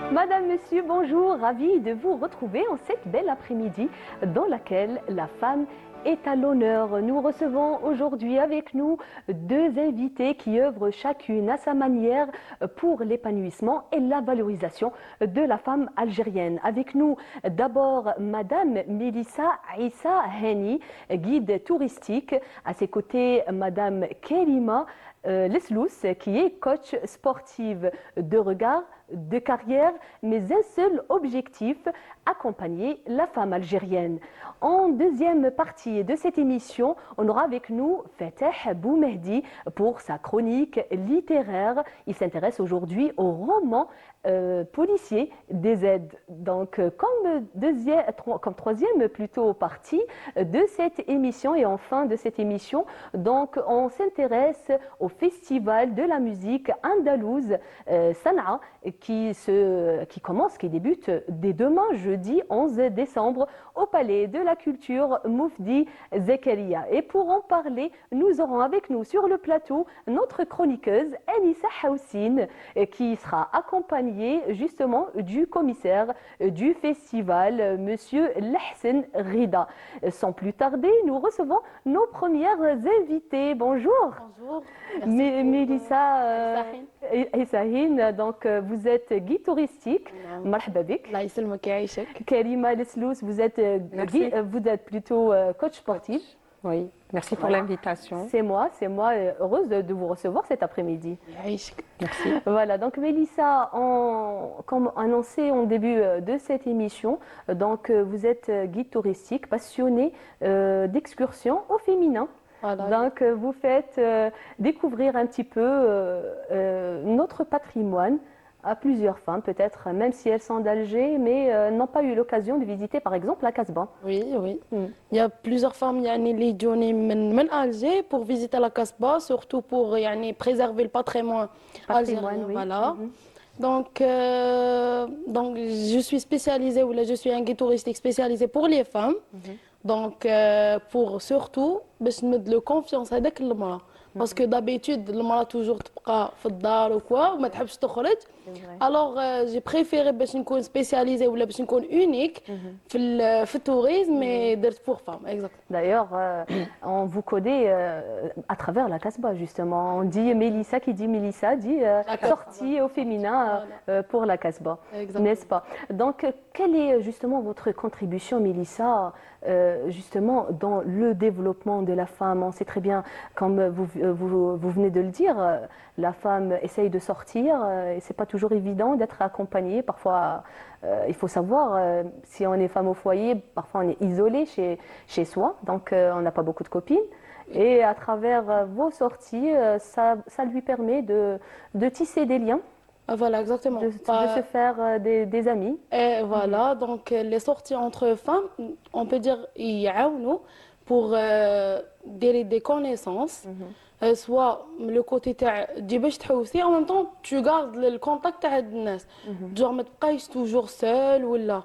Madame, Monsieur, bonjour, ravi de vous retrouver en cette belle après-midi dans laquelle la femme est à l'honneur. Nous recevons aujourd'hui avec nous deux invités qui œuvrent chacune à sa manière pour l'épanouissement et la valorisation de la femme algérienne. Avec nous d'abord Madame Mélissa Issa Hani, guide touristique. À ses côtés Madame Kerima Leslous, qui est coach sportive de regard, de carrière, mais un seul objectif, accompagner la femme algérienne. En deuxième partie de cette émission, on aura avec nous Fateh Boumehdi pour sa chronique littéraire. Il s'intéresse aujourd'hui au roman policier des aides. Donc, comme troisième plutôt partie de cette émission et en fin de cette émission, donc on s'intéresse au festival de la musique andalouse Sanaa qui débute dès demain, jeudi 11 décembre, au Palais de la Culture Moufdi Zakaria. Et pour en parler, nous aurons avec nous sur le plateau notre chroniqueuse Anissa Houssine, qui sera accompagnée justement du commissaire du festival, Monsieur Lahsen Rida. Sans plus tarder, nous recevons nos premières invitées. Bonjour. Bonjour. Mélissa Essahin, donc vous êtes guide touristique. Marhaba bik. Allah يسلمك يعيشك. Kerima Leslous, vous êtes plutôt coach sportif. Oui, merci pour l'invitation. C'est moi heureuse de vous recevoir cet après-midi. يعيشك. Merci. Voilà, donc Mélissa, comme annoncé en début de cette émission, donc vous êtes guide touristique, passionnée d'excursions au féminin. Voilà. Donc vous faites découvrir un petit peu notre patrimoine à plusieurs femmes, peut-être, même si elles sont d'Alger, mais n'ont pas eu l'occasion de visiter, par exemple, la Casbah. Oui. Il y a plusieurs femmes اللي يجوني من Alger pour visiter la Casbah, surtout pour préserver le patrimoine algérien. Oui. Voilà. Donc, je suis spécialisée, ou là, je suis un guide touristique spécialisé pour les femmes. Donc, pour surtout, باش نمد له confiance هذاك المرأة. Parce que d'habitude, المرأة toujours تبقى في الدار ou quoi, وما تحبش تخرج. Alors, j'ai préféré باش نكون spécialisée ولا باش نكون unique في التوريزم mais درت pour femmes. Exact. D'ailleurs, on vous connaît à travers la Casbah, justement. On dit Mélissa, qui dit Mélissa, dit sortie au féminin pour la Casbah, n'est-ce pas? Donc, quelle est justement votre contribution, Mélissa, justement dans le développement de la femme? On sait très bien, comme vous venez de le dire, la femme essaye de sortir et c'est pas toujours évident d'être accompagnée. Parfois, il faut savoir, si on est femme au foyer, parfois on est isolé chez soi, donc on n'a pas beaucoup de copines. Et à travers vos sorties, ça lui permet de tisser des liens. Voilà, exactement. De se faire des amis. Et voilà, donc les sorties entre femmes, on peut dire, يعاونوا pour des connaissances. Soit le côté تاع تجي باش تحوسي en même temps tu gardes le contact تاع الناس. Genre ما تبقايش toujours seule ولا.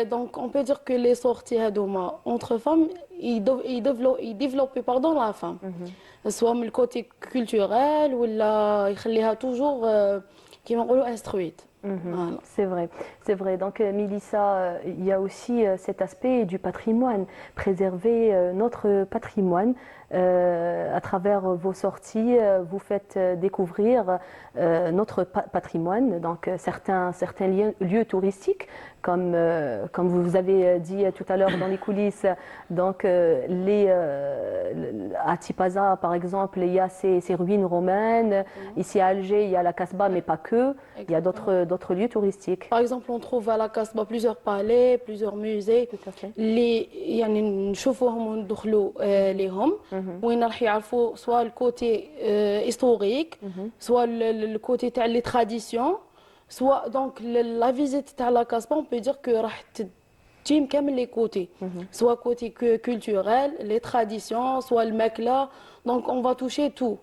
Donc on peut dire que les sorties هذوما entre femmes ils développent la femme. Soit من le côté culturel ولا يخليها toujours كيما نقولوا instruite. Voilà. C'est vrai. Donc, Mélissa, il y a aussi cet aspect du patrimoine, préserver notre patrimoine. À travers vos sorties, vous faites découvrir notre patrimoine, donc certains lieux touristiques, comme vous avez dit tout à l'heure dans les coulisses. Donc, à Tipaza, par exemple, il y a ces ruines romaines. Ici à Alger, il y a la Casbah, mais pas que. Il y a d'autres lieux touristiques. Par exemple, on trouve à la Casbah plusieurs palais, plusieurs musées. Tout à fait. نشوفوهم وندخلوا ليهم وين راح يعرفوا soit le côté historique, soit le côté تاع les traditions, soit donc la visite à la Casbah, on peut dire que راح تجي كامل les côtés, soit côté culturel, les traditions, soit le makla, donc on va toucher tout.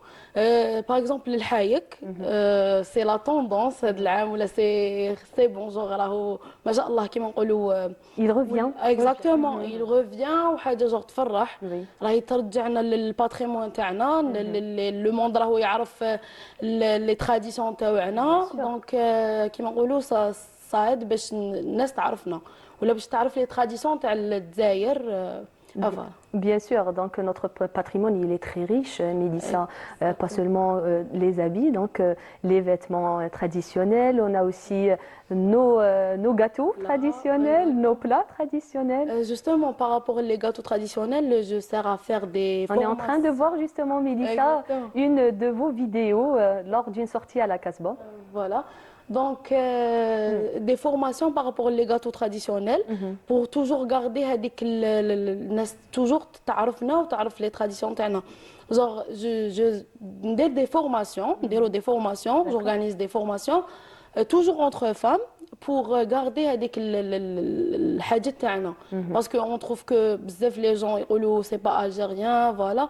Par exemple le haïk, c'est la tendance هاد العام ولا c'est bon genre راهو ما شاء الله كيما نقولوا Il revient. exactement il revient وحاجه genre تفرح Oui. راهي ترجعنا للباتريمون تاعنا لو موند راهو يعرف لي تراديسيون تاعنا دونك كيما نقولوا صاعد باش الناس تعرفنا ولا باش تعرف لي تراديسيون تاع الجزائر افا Bien sûr, donc notre patrimoine il est très riche, Mélissa, pas seulement les habits, donc les vêtements traditionnels, on a aussi nos gâteaux traditionnels, nos plats traditionnels. Justement, par rapport aux gâteaux traditionnels, je sers à faire des On est en train de voir justement, Mélissa, Exactement. une de vos vidéos lors d'une sortie à la Casbah. Voilà. Donc, des formations par rapport aux gâteaux traditionnels pour toujours garder هذيك الناس toujours تعرفنا وتعرف les traditions تاعنا. Genre, je ندير des formations, نديرو des formations, j'organise des formations toujours entre femmes pour garder هذيك الحاجات تاعنا. Parce qu'on trouve que بزاف les gens يقولوا c'est pas algérien, voilà.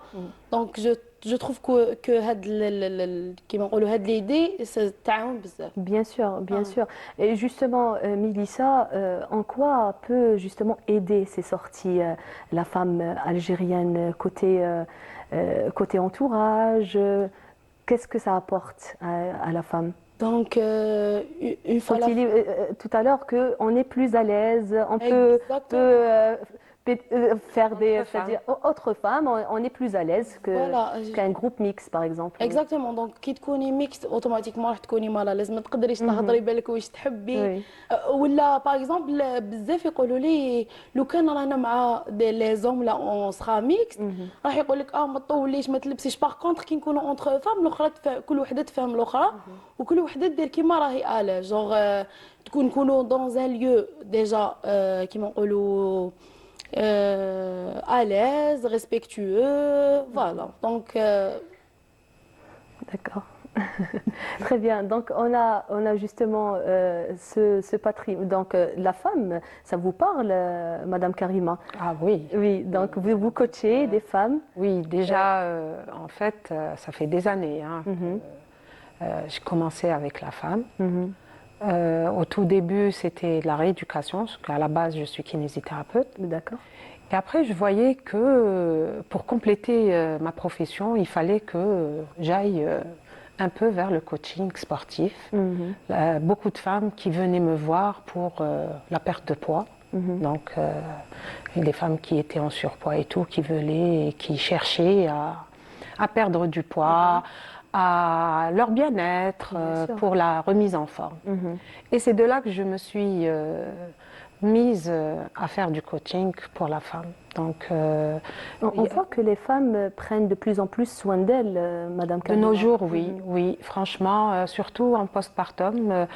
Donc, je trouve que هاد كيما نقولوا هاد l'idée تعاون بزاف. Bien sûr, bien sûr. Et justement, Mélissa, en quoi peut justement aider ces sorties la femme algérienne côté entourage qu'est-ce que ça apporte à la femme? Donc, une fois Quand il dit tout à l'heure qu'on est plus à l'aise, on peut faire des, c'est-à-dire autre femme, on est plus à l'aise qu'un groupe mixte par exemple. Exactement. Donc كي تكوني ميكس اوتوماتيكمون راح تكوني مالا لازم ما تقدريش تهضري بالك واش تحبي ولا باغ اكزومبل بزاف يقولوا لي لو كان رانا مع لي زوم لا اون سرا ميكس راح يقول لك ما تطوليش ما تلبسيش باغ كونطخ كي نكونوا اونتر فام الاخرى كل وحده تفهم الاخرى وكل وحده دير كيما راهي اله جونغ نكونوا دون ان ليو ديجا كيما نقولوا à l'aise, respectueux, voilà. Donc, d'accord. Très bien. Donc, on a justement ce patrimoine. Donc, la femme, ça vous parle, Madame Karima? Ah oui. Oui. Donc, vous coachez des femmes? Oui, déjà, en fait, ça fait des années. Hein, j'ai commencé avec la femme. Au tout début, c'était de la rééducation, parce qu'à la base, je suis kinésithérapeute. D'accord. Et après, je voyais que pour compléter ma profession, il fallait que j'aille un peu vers le coaching sportif. Beaucoup de femmes qui venaient me voir pour la perte de poids. Donc, des femmes qui étaient en surpoids et tout, qui venaient et qui cherchaient à perdre du poids, à leur bien-être, pour la remise en forme. Et c'est de là que je me suis mise à faire du coaching pour la femme. Donc, on voit que les femmes prennent de plus en plus soin d'elles, Madame Karima. De nos jours, oui, oui. Franchement, surtout en postpartum,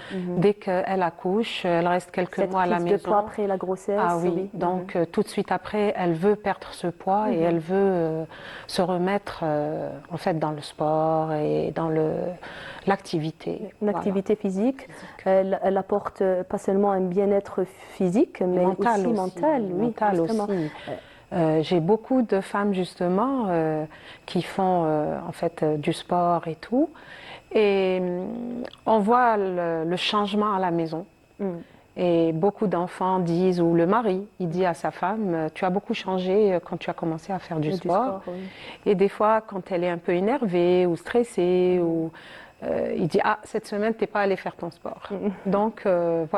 dès qu'elle accouche, elle reste quelques mois à la maison. Cette prise de poids après la grossesse. Ah oui, donc tout de suite après, elle veut perdre ce poids et elle veut se remettre en fait dans le sport et dans l'activité. L'activité physique, elle apporte pas seulement un bien-être physique, mais aussi mental. Oui, mental aussi. J'ai beaucoup de femmes justement qui font en fait du sport et tout, et on voit le changement à la maison. Et beaucoup d'enfants disent, ou le mari, il dit à sa femme, tu as beaucoup changé quand tu as commencé à faire du sport. Et des fois, quand elle est un peu énervée ou stressée, il dit, cette semaine, tu n'es pas allé faire ton sport. Donc, voilà,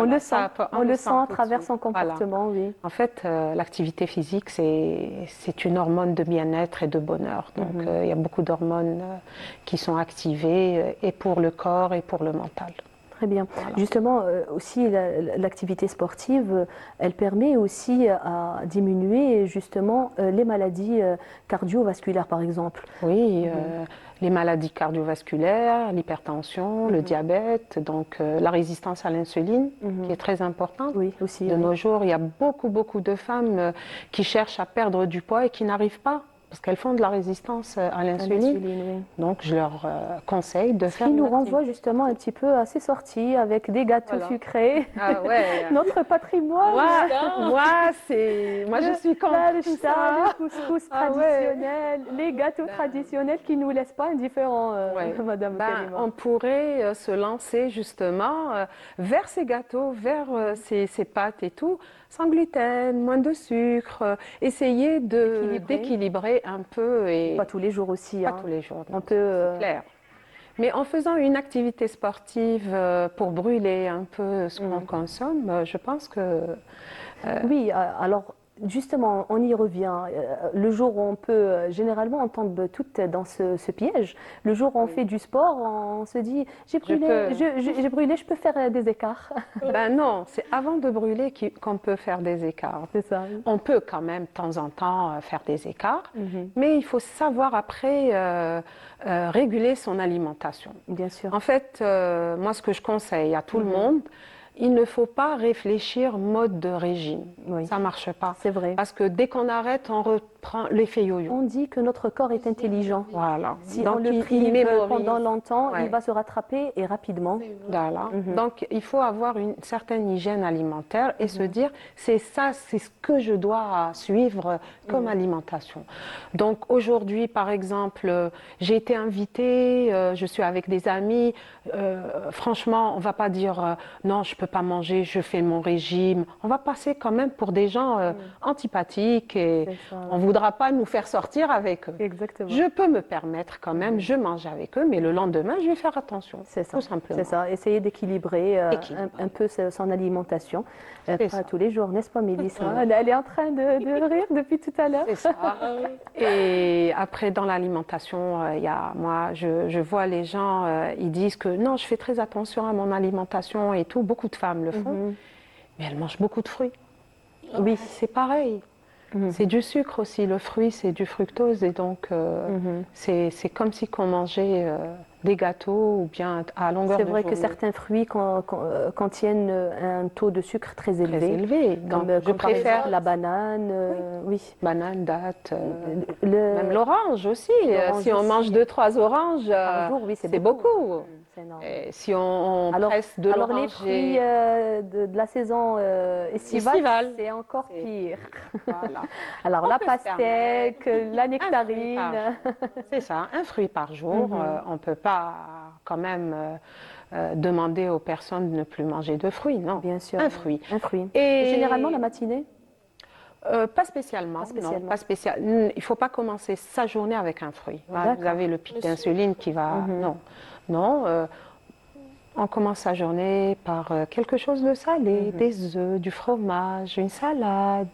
on le sent à travers son comportement, oui. En fait, l'activité physique, c'est une hormone de bien-être et de bonheur. Donc, il y a beaucoup d'hormones qui sont activées, et pour le corps et pour le mental. Très bien. Voilà. Justement, aussi, l'activité sportive, elle permet aussi à diminuer justement les maladies cardiovasculaires, par exemple. Oui, les maladies cardiovasculaires, l'hypertension, le diabète, donc la résistance à l'insuline, qui est très importante. Oui, aussi. De nos jours, il y a beaucoup de femmes qui cherchent à perdre du poids et qui n'arrivent pas. parce qu'elles font de la résistance à l'insuline. L'insuline, oui. Donc, je leur conseille de Ce faire qui nous une activité. renvoie justement un petit peu à ces sorties avec des gâteaux Voilà. sucrés. Ah ouais. Notre patrimoine. Moi, je suis contre tout L'alcha, ça. le couscous Ah ouais. traditionnel, les gâteaux Ben, traditionnels qui ne nous laissent pas indifférents, ouais. Madame Ben, Karima. on pourrait se lancer justement vers ces gâteaux, vers ces pâtes et tout, sans gluten, moins de sucre, essayer d'équilibrer un peu et Pas tous les jours aussi, pas hein. tous les jours, On non, peut, c'est clair. Mais en faisant une activité sportive pour brûler un peu ce qu'on consomme, je pense que oui, alors justement, on y revient. Le jour où on peut, généralement, on tombe toutes dans ce piège. Le jour où on fait du sport, on se dit, j'ai brûlé, peux. j'ai brûlé, je peux faire des écarts. ben non, c'est avant de brûler qu'on peut faire des écarts. C'est ça. On peut quand même de temps en temps faire des écarts, mais il faut savoir après réguler son alimentation. Bien sûr. En fait, moi, ce que je conseille à tout le monde, il ne faut pas réfléchir mode de régime. Oui. Ça ne marche pas. C'est vrai. Parce que dès qu'on arrête, on reprend l'effet yo-yo. On dit que notre corps est intelligent. Voilà. Si Donc, on le il prive mémorise. pendant longtemps, Ouais. il va se rattraper et rapidement. Voilà. Donc, il faut avoir une certaine hygiène alimentaire et se dire, c'est ça, c'est ce que je dois suivre comme alimentation. Donc, aujourd'hui, par exemple, j'ai été invitée, je suis avec des amis. Franchement, on va pas dire, non, je peux pas manger, je fais mon régime. On va passer quand même pour des gens antipathiques et C'est ça. on voudra pas nous faire sortir avec eux. Exactement. Je peux me permettre quand même, je mange avec eux, mais le lendemain, je vais faire attention. C'est ça. Tout simplement. C'est ça. Essayer d'équilibrer Équilibre. un peu son alimentation. C'est Pas ça. tous les jours, n'est-ce pas, Mélissa? Elle est en train de rire depuis tout à l'heure. C'est ça. Et après, dans l'alimentation, moi, je vois les gens, ils disent que non, je fais très attention à mon alimentation et tout. Beaucoup de femmes le font, mais elles mangent beaucoup de fruits. Oui, c'est pareil. C'est du sucre aussi. Le fruit, c'est du fructose. Et donc, c'est comme si on mangeait des gâteaux ou bien à longueur de C'est vrai journée. que certains fruits contiennent un taux de sucre très élevé. Très élevé. Donc, Comme, je comme par préfère exemple la banane. Oui. banane, date, Le- même l'orange aussi. l'orange Si on aussi. mange 2-3 oranges Par jour, oui, c'est beaucoup. C'est énorme. Et si on Alors, presse de alors les l'oranger, fruits de la saison estivale, Estivale. c'est encore C'est- pire. voilà. Alors On la peut se pastèque, la nectarine. C'est ça, un fruit par jour. On ne peut pas quand même demander aux personnes de ne plus manger de fruits, non. Bien sûr. Un fruit. Un fruit. Et Généralement la matinée. pas spécialement, Pas spécialement. non, pas spécial. Il ne faut pas commencer sa journée avec un fruit. Là, vous D'accord. avez le pic d'insuline qui va... Non, non. On commence sa journée par quelque chose de salé, des œufs, du fromage, une salade.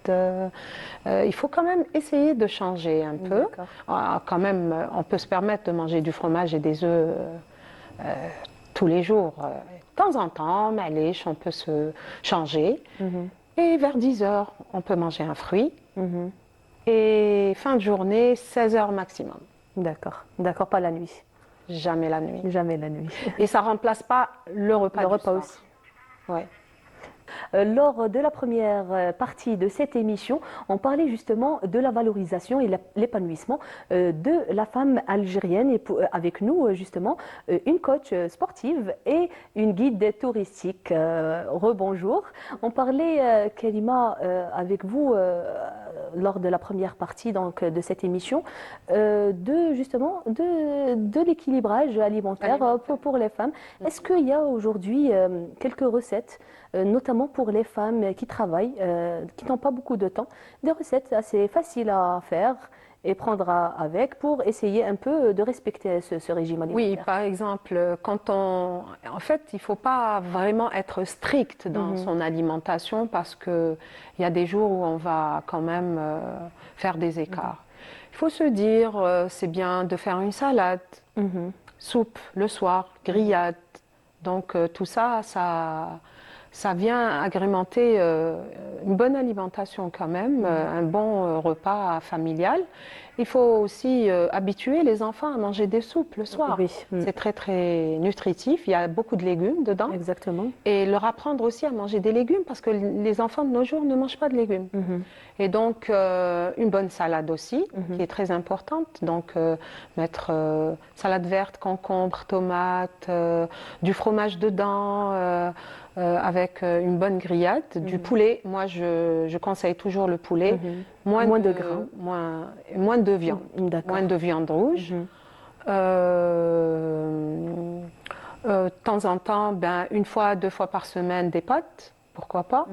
Il faut quand même essayer de changer un peu. D'accord. Quand même, on peut se permettre de manger du fromage et des œufs tous les jours. De temps en temps, maléche, on peut se changer. Et vers 10 heures, on peut manger un fruit. Et fin de journée, 16 heures maximum. D'accord. D'accord, pas la nuit. Jamais la nuit. Jamais la nuit. Et ça remplace pas le repas Le du repas soir. aussi. Ouais. Lors de la première partie de cette émission, on parlait justement de la valorisation et l'épanouissement de la femme algérienne. Et avec nous, justement, une coach sportive et une guide touristique. Rebonjour. On parlait, Karima, avec vous, lors de la première partie donc, de cette émission, de l'équilibrage alimentaire pour les femmes. Est-ce qu'il y a aujourd'hui quelques recettes notamment pour les femmes qui travaillent, qui n'ont pas beaucoup de temps, des recettes assez faciles à faire et prendre avec pour essayer un peu de respecter ce régime alimentaire. Oui, par exemple, en fait, il ne faut pas vraiment être strict dans son alimentation parce qu'il y a des jours où on va quand même faire des écarts. Il faut se dire, c'est bien de faire une salade, soupe le soir, grillade. Donc tout ça, ça vient agrémenter une bonne alimentation quand même, un bon repas familial. Il faut aussi habituer les enfants à manger des soupes le soir. Oui. C'est très très nutritif, il y a beaucoup de légumes dedans. Exactement. Et leur apprendre aussi à manger des légumes parce que les enfants de nos jours ne mangent pas de légumes. Et donc une bonne salade aussi, qui est très importante. Donc mettre salade verte, concombre, tomate, du fromage dedans, avec une bonne grillade, du poulet. Moi, je conseille toujours le poulet. Moins de gras. Moins de viande. D'accord. Moins de viande rouge. De temps en temps, ben, une fois, 2 fois par semaine, des pâtes, pourquoi pas.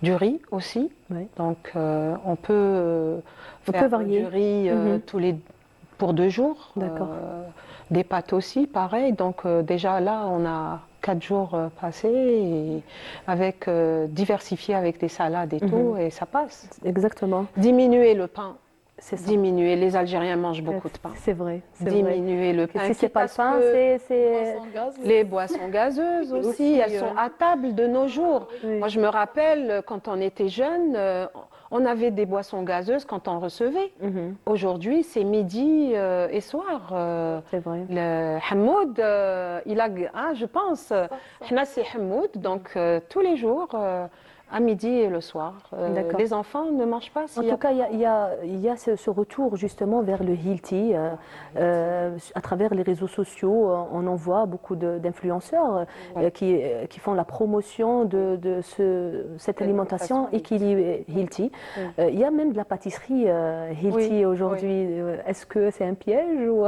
Du riz aussi. Oui. Donc, on peut faire varier. du riz pour 2 jours. D'accord. Des pâtes aussi, pareil. Donc, déjà là, on a 4 jours passés et avec diversifié avec des salades et tout, et ça passe. Exactement. Diminuer le pain. C'est ça. Diminuer. Les Algériens mangent beaucoup de pain. C'est vrai. Diminuer le pain. Si c'est pas le pain, c'est Les boissons gazeuses aussi, elles sont à table de nos jours. Oui. Moi, je me rappelle, quand on était jeune, on avait des boissons gazeuses quand on recevait. Aujourd'hui, c'est midi et soir. C'est vrai. Le Hamoud, je pense, Hna, c'est Hamoud, donc tous les jours, à midi et le soir. Les enfants ne mangent pas. En tout cas, il y a ce retour justement vers le healthy à travers les réseaux sociaux. On en voit beaucoup d'influenceurs qui font la promotion de cette alimentation équilibrée, healthy. Il y a même de la pâtisserie healthy aujourd'hui. Est-ce que c'est un piège ou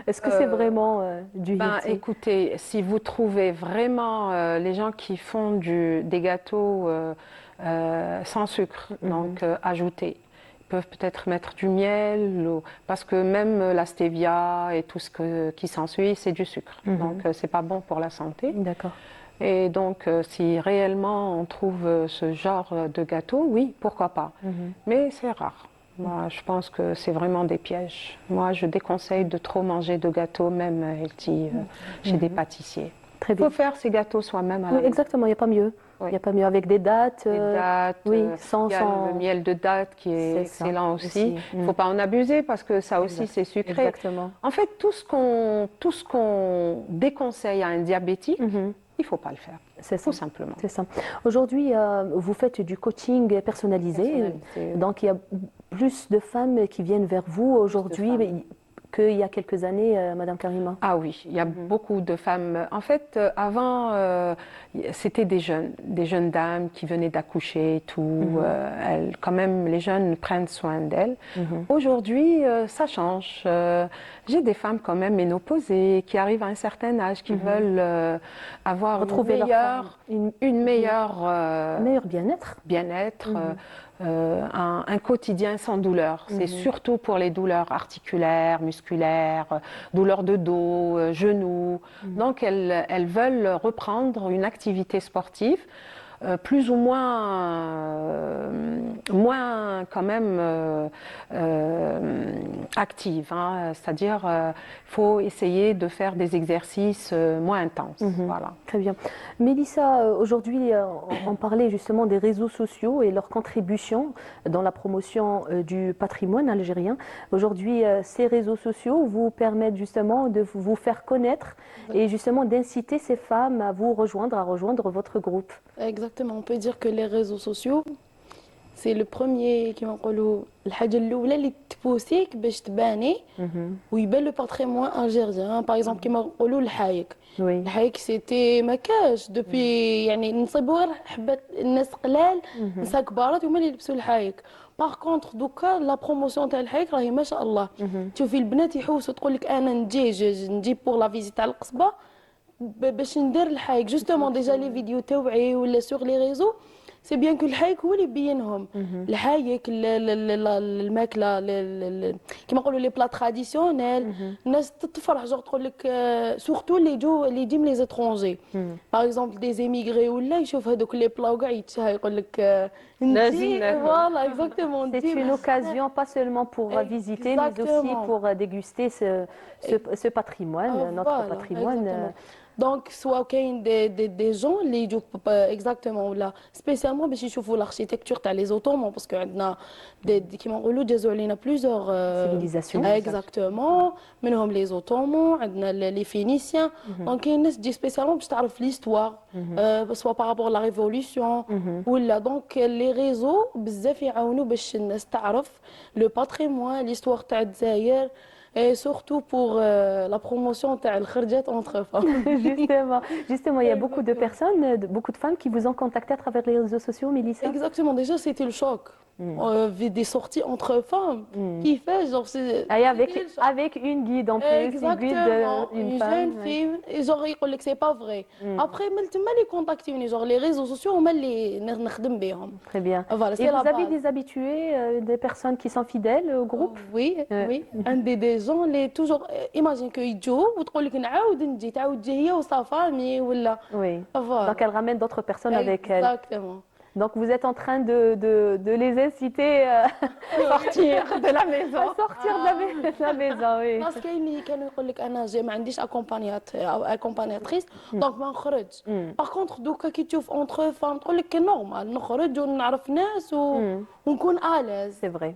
est-ce que c'est vraiment du healthy? Écoutez, si vous trouvez vraiment les gens qui font des gâteaux sans sucre, donc ajoutés. Ils peuvent peut-être mettre du miel, parce que même la stevia et tout ce qui s'ensuit, c'est du sucre. Donc, c'est pas bon pour la santé. D'accord. Et donc, si réellement on trouve ce genre de gâteau, oui, pourquoi pas. Mais c'est rare. Moi, je pense que c'est vraiment des pièges. Moi, je déconseille de trop manger de gâteaux, même healthy, chez des pâtissiers. Très Il bien. faut faire ses gâteaux soi-même à la maison. Exactement, il n'y a pas mieux. Il n'y a pas mieux avec des dattes. Des dattes, oui, il y a le miel de date qui est excellent aussi. Il ne faut pas en abuser parce que ça aussi c'est sucré. Exactement. En fait, tout ce qu'on déconseille à un diabétique, il ne faut pas le faire. C'est ça. Tout simplement. C'est ça. Aujourd'hui, vous faites du coaching personnalisé. Donc, il y a plus de femmes qui viennent vers vous aujourd'hui qu'il y a quelques années, Madame Karima. Ah oui, il y a beaucoup de femmes. En fait, avant, c'était des jeunes dames qui venaient d'accoucher et tout. Quand même, les jeunes prennent soin d'elles. Aujourd'hui, ça change. J'ai des femmes quand même ménopausées qui arrivent à un certain âge, qui veulent avoir une meilleure bien-être. Un quotidien sans douleur. C'est surtout pour les douleurs articulaires, musculaires, douleurs de dos, genoux. Donc elles veulent reprendre une activité sportive plus ou moins quand même active. C'est-à-dire, il faut essayer de faire des exercices moins intenses. Voilà. Très bien. Mélissa, aujourd'hui, on parlait justement des réseaux sociaux et leur contribution dans la promotion du patrimoine algérien. Aujourd'hui, ces réseaux sociaux vous permettent justement de vous faire connaître et justement d'inciter ces femmes à rejoindre votre groupe. Exactement, on peut dire que les réseaux sociaux, c'est le premier كيما نقولوا الحاجة الأولى اللي تبوسيك باش تباني ويبان لو باتريمون الجيريان. باغ اكزومبل كيما نقولوا الحايك. الحايك سيتي ما كاش دوبي يعني نصيبوا غير حبات الناس قلال نساء كبارات هما اللي يلبسوا الحايك. باغ كونطخ دوكا لا بروموسيون تاع الحايك راهي ما شاء الله. تشوفي البنات يحوسوا تقول لك انا نجي بور لا فيزيت تاع القصبة باش ندير الحايك جوستومون ديجا لي فيديو تاوعي ولا سوغ لي ريزو سي بيان كو الحايك هو اللي يبينهم. الحايك الماكله كيما نقولوا لي بلا تراديسيونيل الناس تفرح جو تقول لك سورتو اللي يجي من لي زيترونجي باغ اكزومبل دي زيميغري ولا يشوف هذوك لي بلا وكاع يتشهى يقول لك نجي فوالا اكزاكتومون. C'est une occasion pas seulement pour visiter mais aussi pour déguster ce patrimoine, notre patrimoine. دونك سوا كاين دي جون اللي يجوا اكزاكتومون ولا سبيسيالمون باش يشوفوا الاركيتكتور تاع لي زوتومون باسكو عندنا كيما نقولوا جازوا علينا بليزيور سيفيليزاسيون اكزاكتومون منهم لي زوتومون عندنا لي فينيسيان دونك كاين ناس تجي سبيسيالمون باش تعرف ليستوار سوا بارابور لا ريفولوسيون ولا دونك لي ريزو بزاف يعاونوا باش الناس تعرف لو باتريموان ليستوار تاع الجزائر et surtout pour la promotion تاع الخرجات entre femmes. Justement, il y a beaucoup de personnes, beaucoup de femmes qui vous ont contacté à travers les réseaux sociaux, Mélissa. Exactement, déjà c'était le choc. Des sorties entre femmes qui fait genre c'est avec une guide en plus, exactement, une guide une femme, jeune fille et genre يقول لك c'est pas vrai. Après تما لي كونتاكتيوني genre les réseaux sociaux هما اللي نخدم بهم. Très bien. Voilà, et vous avez des habitués, des personnes qui sont fidèles au groupe? Oui, oui. عندي des gens les toujours imagine que يجوا وتقول لك نعاود نجي تعاود تجي هي وصا فامي ولا. Oui. Voilà. Donc elle ramène d'autres personnes avec elle. Exactement. Donc vous êtes en train de les inciter sortir de la maison. à sortir de la maison, oui. parce كاين اللي كانوا يقول لك انا جاي ما عنديش اكومبانياتريس دونك ما نخرج باغ كونطخ دوكا كي تشوف اونتر فام تقول لك نورمال نخرج ونعرف ناس ونكون اليز. C'est vrai.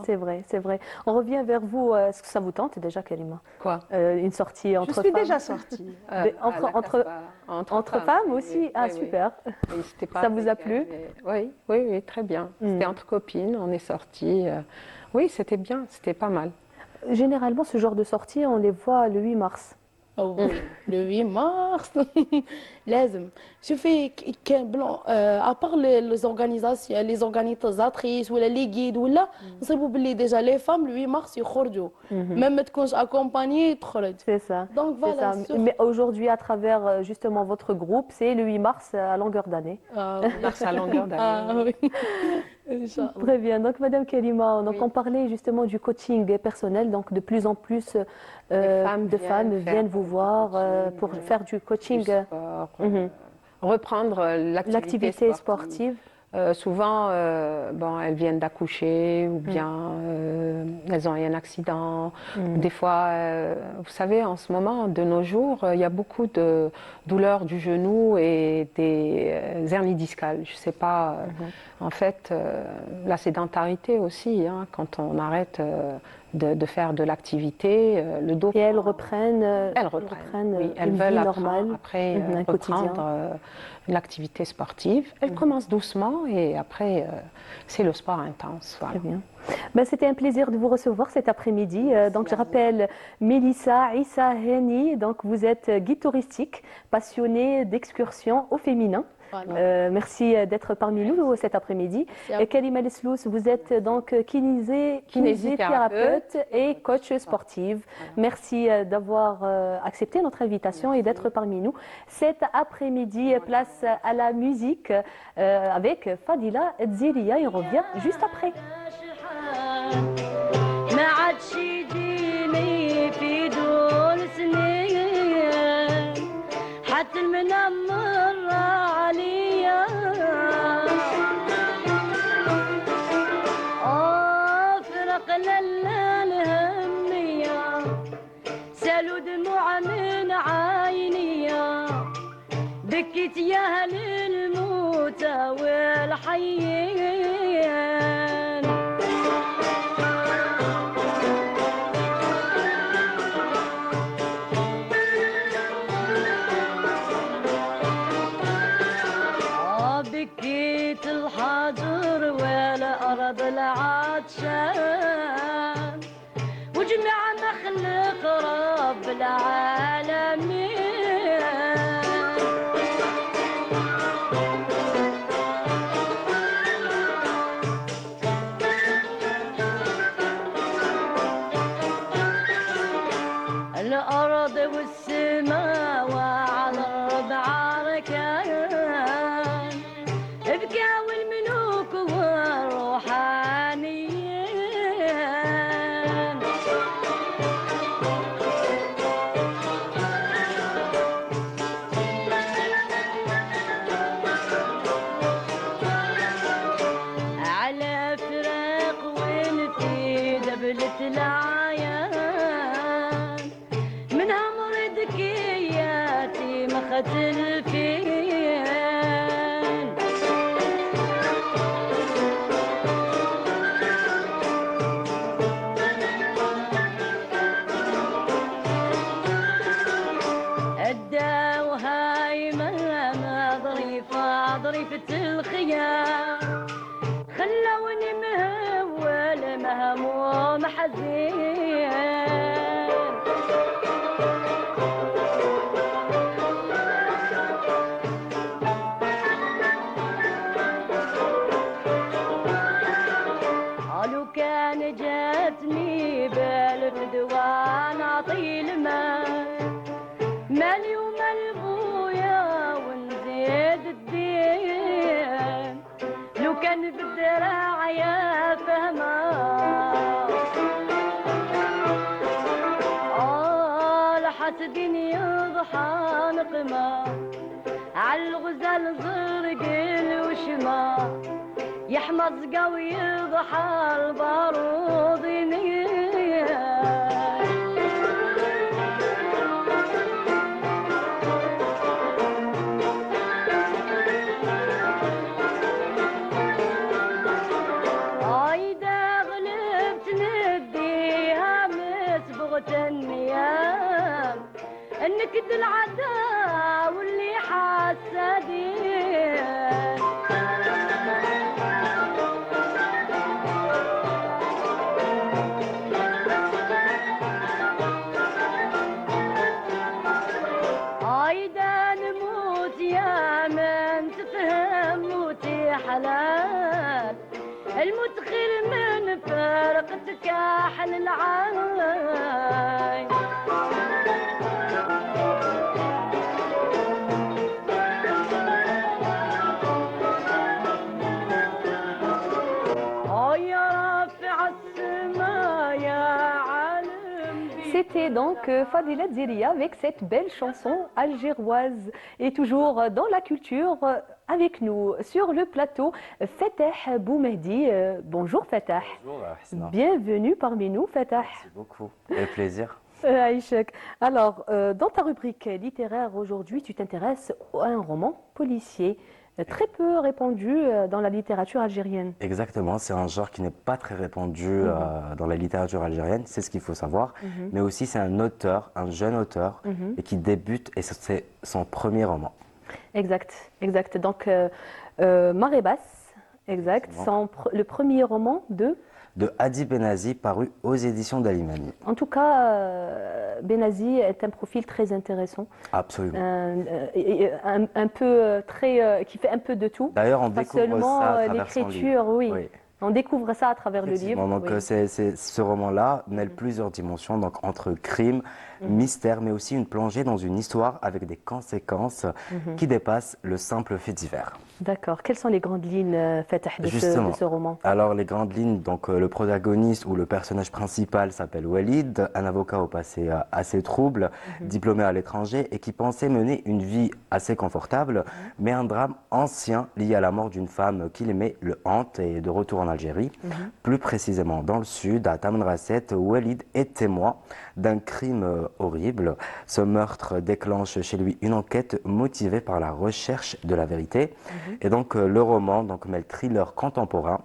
C'est vrai, c'est vrai. On revient vers vous. Est-ce que ça vous tente déjà, Karima? Quoi? Une sortie entre femmes? Je suis déjà sortie. Entre femmes aussi? Oui, Ah, oui. super. Oui, pas Ça vous a plu? Oui, oui, oui, très bien. C'était entre copines, on est sorties. Oui, c'était bien, c'était pas mal. Généralement, ce genre de sortie, on les voit le 8 mars. Oh, le 8 mars لازم شوفي كان بلون ابار لي زورغانيزاتريس ولا لي غيد ولا نصيبوا باللي ديجا لي فام لو 8 مارس يخرجوا ميم ما تكونش اكومباني تخرج. C'est ça. Donc voilà. Mais aujourd'hui, à travers justement votre groupe, c'est le 8 mars à longueur d'année. Mars à longueur d'année. oui. Très bien. Donc, Madame Karima, donc on parlait justement du coaching personnel. Donc, de plus en plus de femmes viennent vous voir pour faire du coaching. Du sport, reprendre l'activité sportive. Souvent, bon, elles viennent d'accoucher ou bien elles ont eu un accident. Des fois, vous savez, en ce moment, de nos jours, il y a beaucoup de douleurs du genou et des hernies discales. Je ne sais pas, en fait, la sédentarité aussi, hein, quand on arrête de faire de l'activité, le dos... Et elles reprennent, oui, elles une veulent vie normale, après un quotidien. reprendre l'activité sportive. Elles commencent doucement et après, c'est le sport intense. Voilà. Très bien. Ben, c'était un plaisir de vous recevoir cet après-midi. Donc, je rappelle Mélissa Issa Heni. Donc, vous êtes guide touristique, passionnée d'excursions au féminin. Voilà. Merci d'être parmi nous cet après-midi. Et Karima Leslous, vous êtes donc kinésithérapeute et coach sportive. Voilà. Merci d'avoir accepté notre invitation et d'être parmi nous cet après-midi. Place à la musique avec Fadila Dziria et on revient juste après. ما عادش يجيني في دول سنين حتى المنمر عليا فرق الهمية سالوا دموع من عينيا بكيت يا اهل الموتى والحيين بكيت الحجر ولا أرض العطشان وجميع ما خلق رب العالمين الأرض والسماء وعلى الأرض عركان بكاو الملوك والروحانيين على فراق وانتي دبلت العيان منها مرضك ياتي ضريفة ضريفة الخيام خلوني مهول مهموم حزين قالوا كان جاتني بالفدوان اعطي المال مالي ومال بويا ونزيد الدين لو كان بالدراع يا فهما الحاسدين يضحى نقمة عالغزال زرق الوشمة يحمص قوي يضحى البارود عايدة غلبت نديها مسبغة النيام النكد العدا واللي حاسدين عايدة نموت يا من تفهم موتي حلال الموت خير من فرقتك احل العاي يا رافع السماء يا عالم C'était donc Fadila Dziria avec cette belle chanson algéroise. Et toujours dans la culture, avec nous sur le plateau, Fatah Boumehdi. Bonjour Fatah. Bonjour Hasna. Bienvenue parmi nous Fatah. Merci beaucoup. Avec plaisir. Aïchek. Alors, dans ta rubrique littéraire aujourd'hui, tu t'intéresses à un roman policier très peu répandu dans la littérature algérienne. Exactement, c'est un genre qui n'est pas très répandu dans la littérature algérienne, c'est ce qu'il faut savoir. Mais aussi c'est un auteur, un jeune auteur, et qui débute, et c'est son premier roman. Exact, exact. Donc, Marée Basse, exact, le premier roman De Hadi Benazi, paru aux éditions d'Alimani. En tout cas, Benazi est un profil très intéressant. Absolument. Un peu qui fait un peu de tout. D'ailleurs, on Pas découvre seulement ça à travers son l'écriture, livre. oui. On découvre ça à travers le livre. Effectivement, donc oui. ce roman-là mêle plusieurs dimensions, donc entre crime, mystère, mais aussi une plongée dans une histoire avec des conséquences qui dépassent le simple fait divers. D'accord. Quelles sont les grandes lignes, Fatah, de ce roman? Alors, les grandes lignes, donc le protagoniste ou le personnage principal s'appelle Walid, un avocat au passé assez trouble, diplômé à l'étranger et qui pensait mener une vie assez confortable, mais un drame ancien lié à la mort d'une femme qu'il aimait le hante et de retour en Algérie. Plus précisément dans le sud, à Tamanrasset, Walid est témoin d'un crime horrible. Ce meurtre déclenche chez lui une enquête motivée par la recherche de la vérité. Et donc le roman mêle thriller contemporain,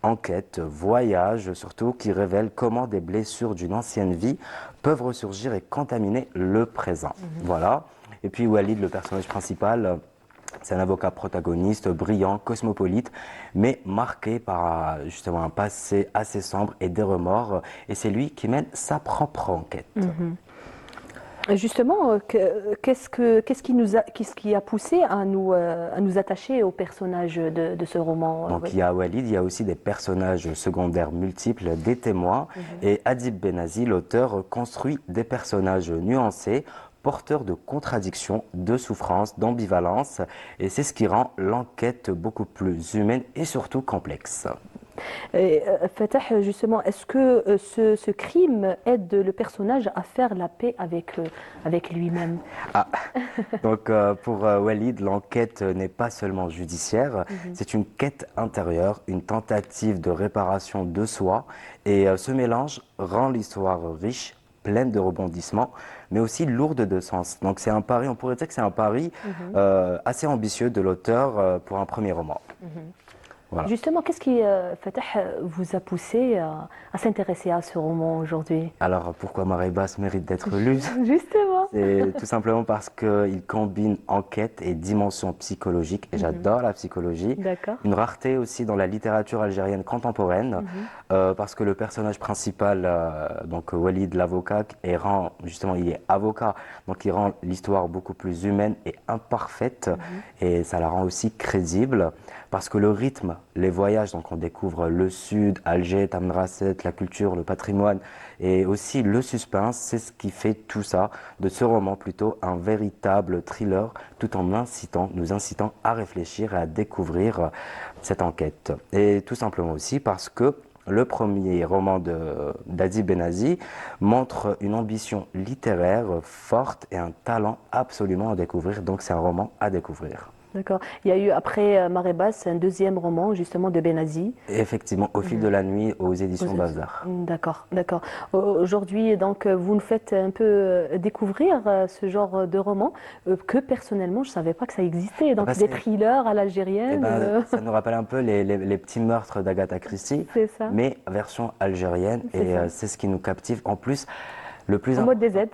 enquête, voyage surtout, qui révèle comment des blessures d'une ancienne vie peuvent ressurgir et contaminer le présent. Voilà. Et puis Walid, le personnage principal, c'est un avocat protagoniste, brillant, cosmopolite, mais marqué par justement un passé assez sombre et des remords. Et c'est lui qui mène sa propre enquête. Justement, qu'est-ce qui a poussé à nous attacher au personnage de ce roman? Donc il y a Walid, il y a aussi des personnages secondaires multiples, des témoins. Et Hadib Benazi, l'auteur, construit des personnages nuancés, porteurs de contradictions, de souffrances, d'ambivalence. Et c'est ce qui rend l'enquête beaucoup plus humaine et surtout complexe. Et, Fatah, justement, est-ce que ce crime aide le personnage à faire la paix avec lui-même? Donc pour Walid, l'enquête n'est pas seulement judiciaire, c'est une quête intérieure, une tentative de réparation de soi. Et ce mélange rend l'histoire riche, pleine de rebondissements, mais aussi lourde de sens. Donc c'est un pari, on pourrait dire que c'est un pari assez ambitieux de l'auteur pour un premier roman. Voilà. Justement, qu'est-ce qui, Fatah, vous a poussé à s'intéresser à ce roman aujourd'hui? Alors pourquoi Marée Basse mérite d'être lue? Justement. pourquoi? C'est tout simplement parce qu'il combine enquête et dimension psychologique, et j'adore la psychologie. D'accord. Une rareté aussi dans la littérature algérienne contemporaine, parce que le personnage principal, donc Walid l'avocat, il est avocat, donc il rend l'histoire beaucoup plus humaine et imparfaite, et ça la rend aussi crédible, parce que le rythme, les voyages, donc on découvre le sud, Alger, Tamanrasset, la culture, le patrimoine, et aussi le suspense, c'est ce qui fait tout ça, de ce roman plutôt un véritable thriller, tout en nous incitant à réfléchir et à découvrir cette enquête. Et tout simplement aussi parce que le premier roman d'Adi Benazi montre une ambition littéraire forte et un talent absolument à découvrir, donc c'est un roman à découvrir. D'accord. Il y a eu après Marée Basse un deuxième roman justement de Benazi. Et effectivement, Au fil de la nuit aux éditions Bazar. D'accord, d'accord. Aujourd'hui, donc, vous nous faites un peu découvrir ce genre de roman que personnellement, je ne savais pas que ça existait. Donc, des thrillers à l'algérienne. Ça nous rappelle un peu les petits meurtres d'Agatha Christie, C'est ça. mais version algérienne. Et c'est ce qui nous captive. En plus, le plus En mode DZ.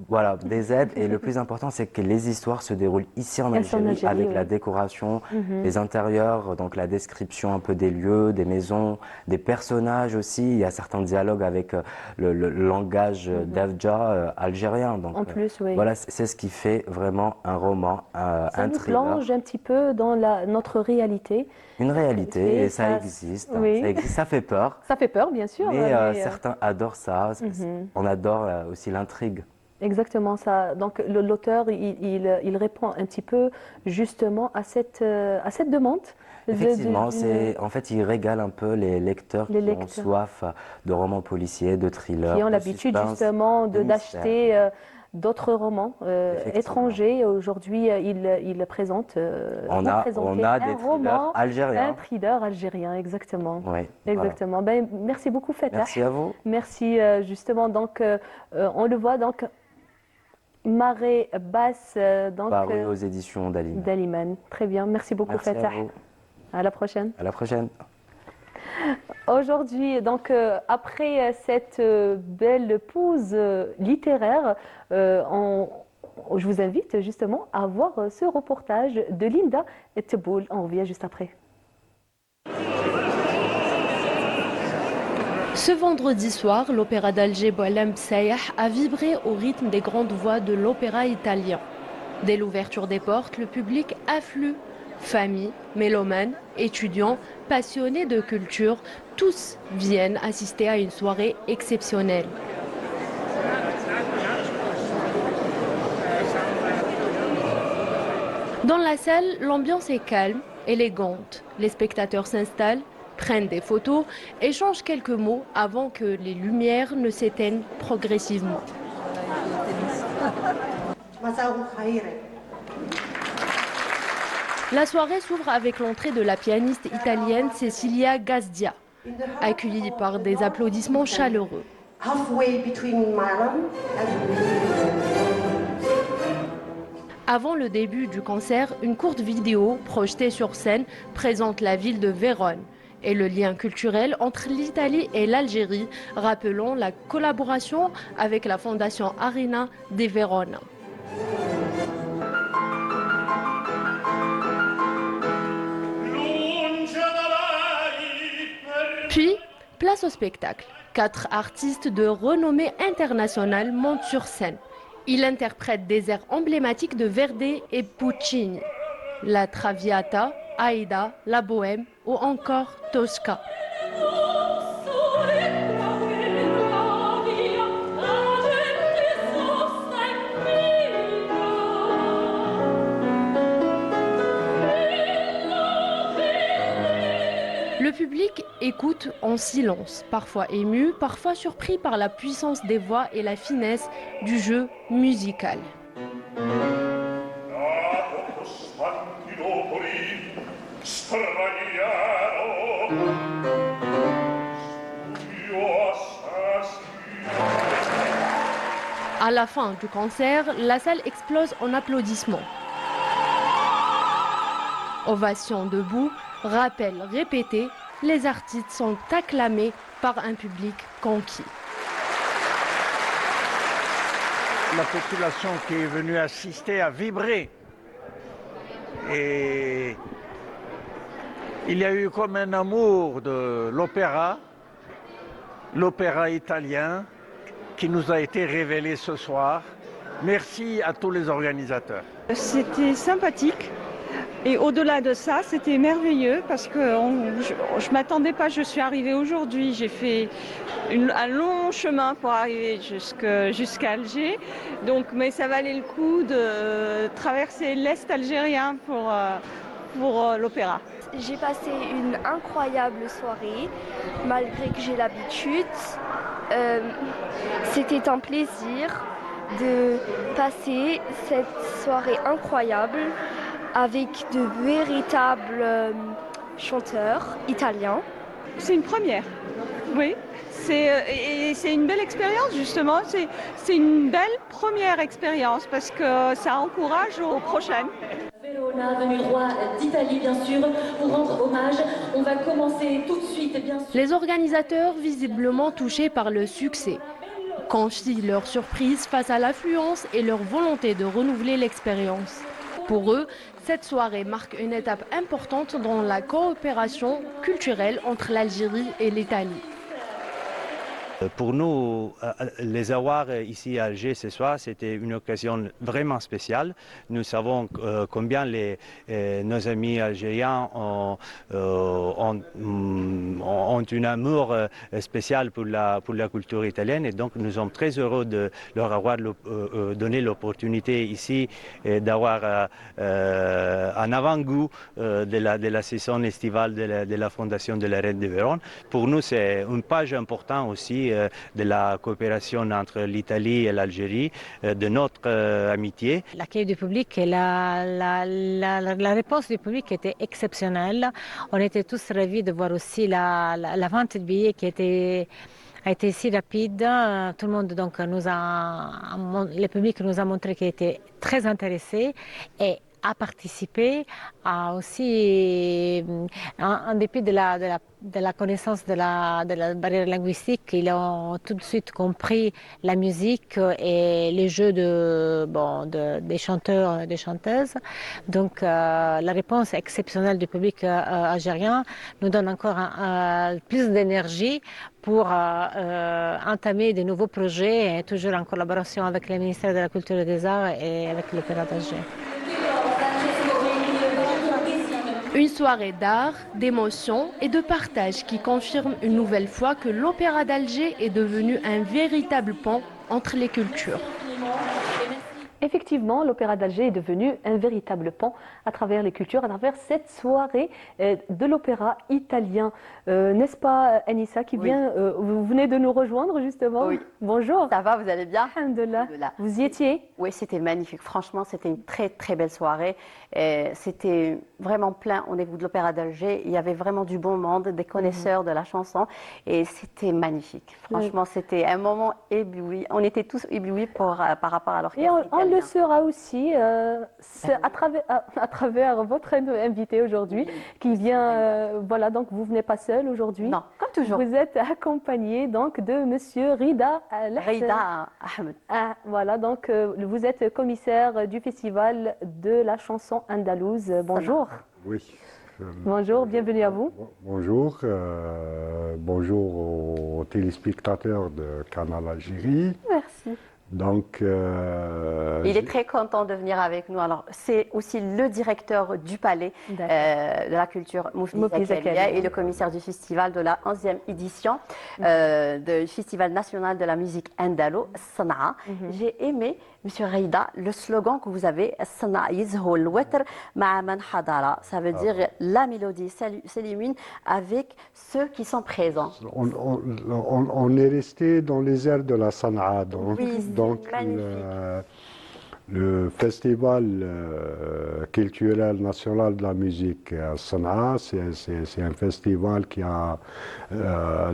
Voilà, des aides. Et le plus important, c'est que les histoires se déroulent ici en Algérie, avec la décoration, les intérieurs, donc la description un peu des lieux, des maisons, des personnages aussi. Il y a certains dialogues avec le langage d'Afja algérien. Donc, en plus, oui. Voilà, c'est ce qui fait vraiment un roman, ça un nous thriller. plonge un petit peu dans notre réalité. Une réalité, et ça existe, oui. ça existe, ça fait peur. Ça fait peur, bien sûr. Mais certains adorent ça. On adore aussi l'intrigue. Exactement ça. Donc l'auteur, il répond un petit peu justement à cette demande. Effectivement, en fait, il régale un peu les lecteurs qui ont soif de romans policiers, de thrillers, qui ont de l'habitude suspense, justement de d'acheter d'autres romans étrangers. Aujourd'hui, il présente, on a des thrillers algériens. Un thriller algérien, exactement. Oui, exactement. Voilà. Ben, merci beaucoup, Fatah. Merci à vous. Merci justement. Donc, on le voit donc. Marée Basse, paru aux éditions Daliman. Daliman. Très bien, merci beaucoup Fatah. À la prochaine. À la prochaine. Aujourd'hui, donc après cette belle pause littéraire, je vous invite justement à voir ce reportage de Linda Teboul. On revient juste après. Ce vendredi soir, l'opéra d'Alger Boualem Sayah a vibré au rythme des grandes voix de l'opéra italien. Dès l'ouverture des portes, le public afflue. Familles, mélomanes, étudiants, passionnés de culture, tous viennent assister à une soirée exceptionnelle. Dans la salle, l'ambiance est calme, élégante. Les spectateurs s'installent, prennent des photos, échangent quelques mots avant que les lumières ne s'éteignent progressivement. La soirée s'ouvre avec l'entrée de la pianiste italienne Cecilia Gazdia, accueillie par des applaudissements chaleureux. Avant le début du concert, une courte vidéo projetée sur scène présente la ville de Vérone et le lien culturel entre l'Italie et l'Algérie, rappelant la collaboration avec la fondation Arena di Verona. Puis, place au spectacle. 4 artistes de renommée internationale montent sur scène. Ils interprètent des airs emblématiques de Verdi et Puccini. La Traviata, Aïda, la Bohème ou encore Tosca. Le public écoute en silence, parfois ému, parfois surpris par la puissance des voix et la finesse du jeu musical. À la fin du concert, la salle explose en applaudissements. Ovations debout, rappels répétés, les artistes sont acclamés par un public conquis. la population qui est venue assister a vibré. Et il y a eu comme un amour de l'opéra italien, qui nous a été révélé ce soir. Merci à tous les organisateurs. C'était sympathique. Et au-delà de ça, c'était merveilleux parce que je ne m'attendais pas. Je suis arrivée aujourd'hui. J'ai fait un long chemin pour arriver jusqu'à Alger. Donc, mais ça valait le coup de traverser l'Est algérien pour l'opéra. J'ai passé une incroyable soirée, malgré que j'ai l'habitude. C'était un plaisir de passer cette soirée incroyable avec de véritables chanteurs italiens. C'est une première, oui. C'est une belle expérience justement. C'est une belle première expérience parce que ça encourage aux prochaines. Verona, venu roi d'Italie bien sûr, pour rendre hommage. On va commencer tout de suite bien sûr. Les organisateurs, visiblement touchés par le succès, confient leur surprise face à l'affluence et leur volonté de renouveler l'expérience. Pour eux, cette soirée marque une étape importante dans la coopération culturelle entre l'Algérie et l'Italie. Pour nous, les avoir ici à Alger ce soir, c'était une occasion vraiment spéciale. Nous savons combien nos amis algériens ont un amour spécial pour la culture italienne et donc nous sommes très heureux de leur avoir donné l'opportunité ici d'avoir un avant-goût de la saison estivale de la Fondation de la Reine de Vérone. Pour nous, c'est une page importante aussi de la coopération entre l'Italie et l'Algérie, de notre amitié. L'accueil du public et la réponse du public était exceptionnelle. On était tous ravis de voir aussi la vente de billets qui a été si rapide. Tout le monde donc le public nous a montré qu'il était très intéressé et a participé, a aussi, en dépit de la connaissance de la barrière linguistique, ils ont tout de suite compris la musique et les jeux des chanteurs et des chanteuses. Donc la réponse exceptionnelle du public algérien nous donne encore plus d'énergie pour entamer de nouveaux projets, et toujours en collaboration avec le ministère de la Culture et des Arts et avec l'Opéra d'Alger. Une soirée d'art, d'émotion et de partage qui confirme une nouvelle fois que l'Opéra d'Alger est devenu un véritable pont entre les cultures. Effectivement, l'Opéra d'Alger est devenu un véritable pont à travers les cultures, à travers cette soirée de l'opéra italien. N'est-ce pas, Anissa, qui vient, vous venez de nous rejoindre justement? Oui. Bonjour. Ça va, vous allez bien? Alhamdulillah. Vous y étiez? Oui, c'était magnifique. Franchement, c'était une très très belle soirée. C'était vraiment plein au niveau de l'Opéra d'Alger. Il y avait vraiment du bon monde, des connaisseurs de la chanson. Et c'était magniquement. Franchement, c'était un moment ébloui. On était tous éblouis par rapport à l'orchestre italien. Le sera aussi à travers votre invité aujourd'hui qui vient, voilà, donc vous venez pas seul aujourd'hui. Non, comme toujours. Vous êtes accompagné donc de monsieur Rida Ahmed. Ah, voilà, donc vous êtes commissaire du festival de la chanson andalouse. Bonjour. Oui. Bonjour, bienvenue à vous. Bonjour, bonjour aux téléspectateurs de Canal Algérie. Merci. Donc, il est très content de venir avec nous. Alors, c'est aussi le directeur du Palais de la Culture, Moufdi Zakaria, et le commissaire du festival de la 11e édition du Festival national de la musique Andalo, Sanaa. J'ai aimé, Monsieur Rida, le slogan que vous avez, Sanaa yizhou al-watr ma'a man hadara. Ça veut dire la mélodie s'illumine avec ceux qui sont présents. On est resté dans les airs de la Sanaa. Donc le festival culturel national de la musique à Sanaa, c'est un festival qui a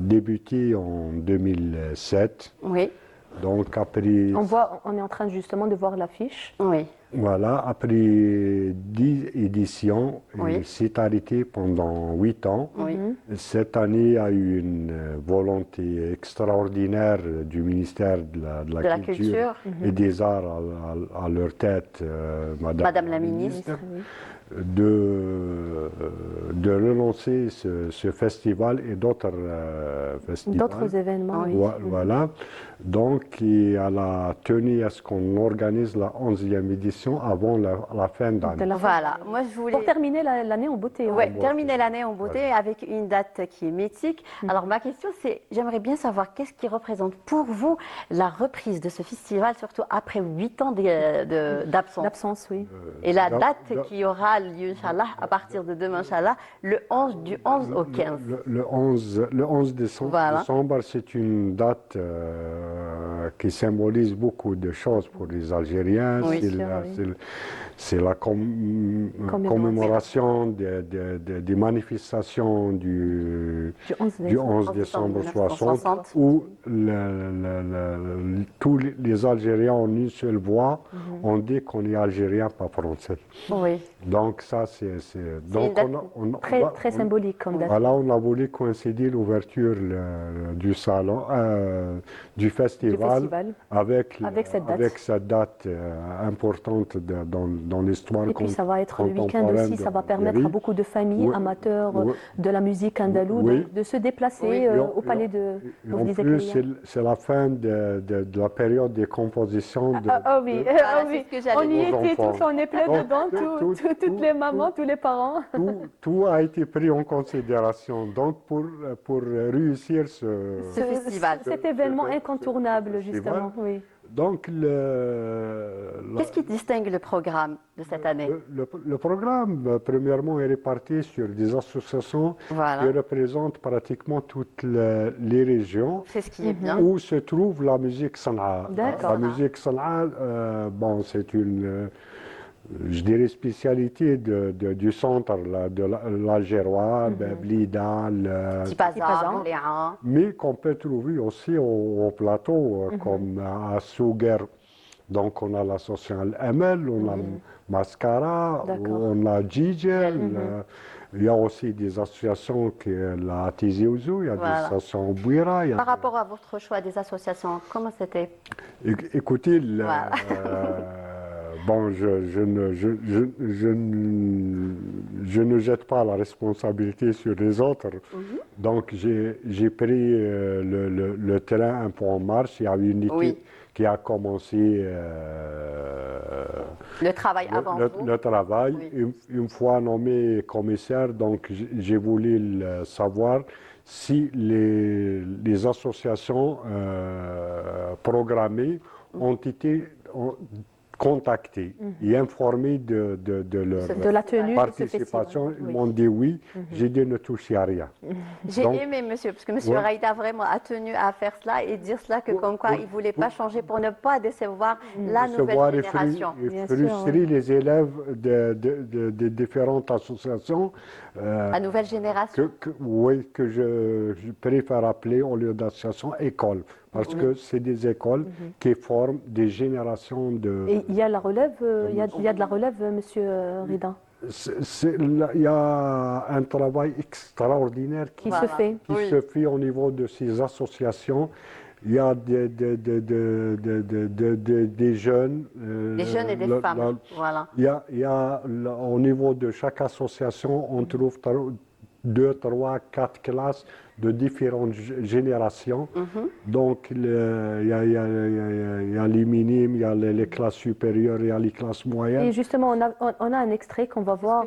débuté en 2007. Oui. Donc après... On est en train justement de voir l'affiche. Oui. Voilà, après 10 éditions, il s'est arrêté pendant 8 ans. Cette année, il y a eu une volonté extraordinaire du ministère de la Culture et des Arts à leur tête, Madame la ministre. De relancer ce festival et d'autres festivals. D'autres événements. Voilà. Donc, elle a tenu à ce qu'on organise la 11e édition avant la fin d'année. Voilà. Moi, je voulais... Pour terminer l'année en beauté. Oui, terminer l'année en beauté avec une date qui est mythique. Alors, ma question, c'est, j'aimerais bien savoir qu'est-ce qui représente pour vous la reprise de ce festival, surtout après 8 ans d'absence. D'absence, oui. Et la date qui aura lieu, Inch'Allah, à partir de demain, Inch'Allah, du 11 au 15. Le 11 décembre, c'est une date qui symbolise beaucoup de choses pour les Algériens. C'est la commémoration des manifestations du 11 décembre 1960, où tous les Algériens en une seule voix ont dit qu'on est Algérien, pas français. Oui. Donc ça, c'est très symbolique comme date. Voilà, on a voulu coïncider l'ouverture du salon, du festival avec cette date importante dans l'histoire. Et puis ça va être le week-end aussi, ça va permettre à beaucoup de familles amateurs de la musique andalouse de se déplacer au palais de En plus, c'est la fin de la période des compositions. Oui, on y était tous, on est plein dedans, toutes les mamans, tous les parents. Tout a été pris en considération. Donc pour réussir ce festival, cet événement incontournable, justement. Oui. Donc, qu'est-ce qui distingue le programme de cette année? Le programme, premièrement, est réparti sur des associations qui représentent pratiquement toutes les régions où se trouve la musique Sanaa. La musique Sanaa, c'est une... je dirais spécialité du centre de l'Algérois, Blida, mais qu'on peut trouver aussi au plateau, comme à Souguer. Donc on a l'association Amel, on a Mascara, on a Djidjel. Il y a aussi des associations qui la Tizi Ouzou, il y a des associations Bouira. Par rapport à votre choix des associations, comment c'était? Écoutez, je ne jette pas la responsabilité sur les autres. Donc, j'ai pris le terrain un peu en marche. Il y a une équipe qui a commencé le travail avant vous. Le travail. Une fois nommé commissaire, donc j'ai voulu savoir si les associations programmées ont été contactés et informés de leur participation. Ils m'ont dit oui. J'ai dit ne touchez à rien. J'ai aimé, monsieur, parce que monsieur Raïda vraiment a tenu à faire cela et dire cela que comme quoi il ne voulait pas changer pour ne pas décevoir la nouvelle génération. Et frustrer les élèves de différentes associations. La nouvelle génération. Que je préfère appeler au lieu d'association école. Parce que c'est des écoles qui forment des générations de... Et il y a la relève, il y a de la relève, monsieur Rida? Il y a un travail extraordinaire qui se fait au niveau de ces associations. Il y a des jeunes. Des jeunes et des femmes, voilà. Il y a au niveau de chaque association, on trouve 2, 3, 4 classes de différentes générations. Donc, il y a les minimes, il y a les classes supérieures, il y a les classes moyennes. Et justement, on a un extrait qu'on va voir,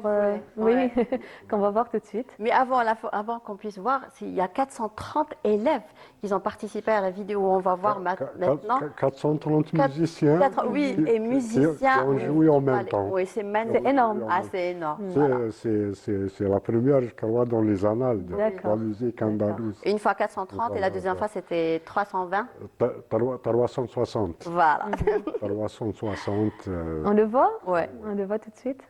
qu'on va voir tout de suite. Mais avant qu'on puisse voir, il y a 430 élèves qui ont participé à la vidéo où on va voir maintenant. 430 musiciens. Et musiciens. Qui ont joué en même temps. Oui, c'est énorme. C'est énorme. C'est la première, je crois, dans les annales de la musique andalouse. Une fois 430 et la deuxième fois c'était 320. 360. Voilà. 360. On le voit? Ouais. On le voit tout de suite.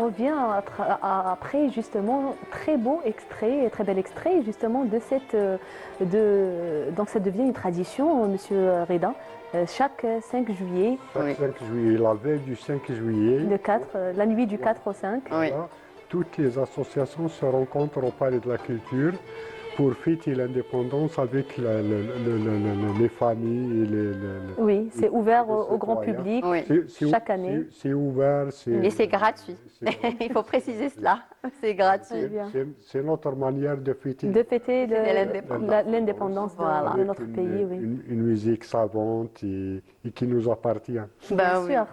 revient après justement très beau extrait, très bel extrait justement de donc ça devient une tradition, Monsieur Reda. Chaque 5 juillet. Chaque 5 juillet, la veille du 5 juillet. La nuit du 4 au 5. Oui. Toutes les associations se rencontrent au Palais de la Culture pour fêter l'indépendance avec les familles. Oui, c'est ouvert au grand public chaque année. C'est ouvert. Et c'est gratuit. Il faut préciser cela. C'est gratuit. C'est notre manière de fêter. L'indépendance de notre pays. Une musique savante et qui nous appartient. Bien sûr.